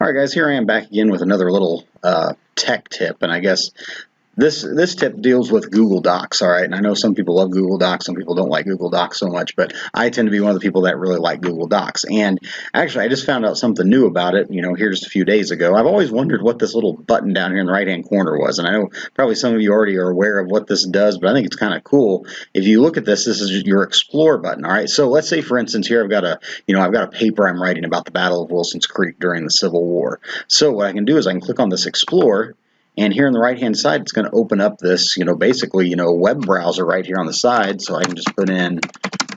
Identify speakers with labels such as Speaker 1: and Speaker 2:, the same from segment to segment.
Speaker 1: All right, guys, here I am back again with another little tech tip, and I guess this tip deals with Google Docs, all right? And I know some people love Google Docs, some people don't like Google Docs so much, but I tend to be one of the people that really like Google Docs. And actually, I just found out something new about it, here just a few days ago. I've always wondered what this little button down here in the right-hand corner was, and I know probably some of you already are aware of what this does, but I think it's kind of cool. If you look at this, this is your Explore button, all right? So let's say, for instance, here I've got a paper I'm writing about the Battle of Wilson's Creek during the Civil War. So what I can do is I can click on this Explore, and here on the right-hand side, it's going to open up this, basically, web browser right here on the side. So I can just put in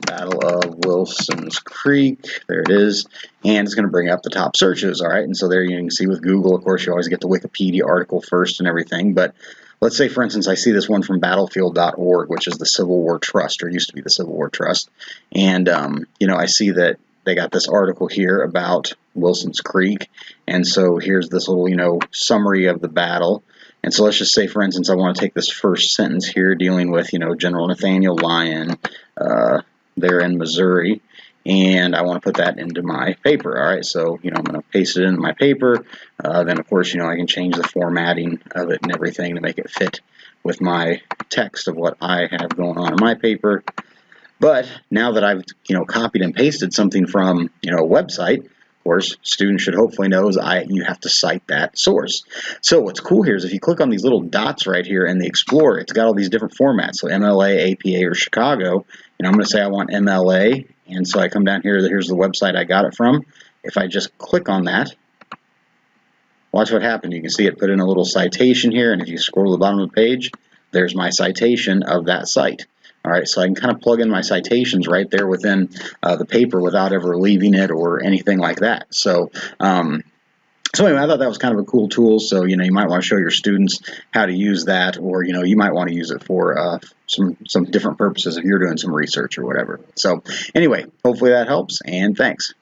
Speaker 1: Battle of Wilson's Creek. There it is. And it's going to bring up the top searches, all right? And so there you can see with Google, of course, you always get the Wikipedia article first and everything. But let's say, for instance, I see this one from battlefield.org, which is the Civil War Trust, or used to be the Civil War Trust. And, I see that they got this article here about Wilson's Creek, and so here's this little, summary of the battle. And so let's just say, for instance, I want to take this first sentence here dealing with, General Nathaniel Lyon there in Missouri, and I want to put that into my paper. All right, so, I'm going to paste it into my paper. Then, of course, I can change the formatting of it and everything to make it fit with my text of what I have going on in my paper. But now that I've, copied and pasted something from, a website, of course, students should hopefully know is you have to cite that source. So what's cool here is if you click on these little dots right here in the Explorer, it's got all these different formats. So MLA, APA, or Chicago. And I'm going to say I want MLA. And so I come down here, here's the website I got it from. If I just click on that, watch what happened. You can see it put in a little citation here. And if you scroll to the bottom of the page, there's my citation of that site. All right, so I can kind of plug in my citations right there within the paper without ever leaving it or anything like that. So, anyway, I thought that was kind of a cool tool. So, you might want to show your students how to use that, or, you might want to use it for some different purposes if you're doing some research or whatever. So, anyway, hopefully that helps, and thanks.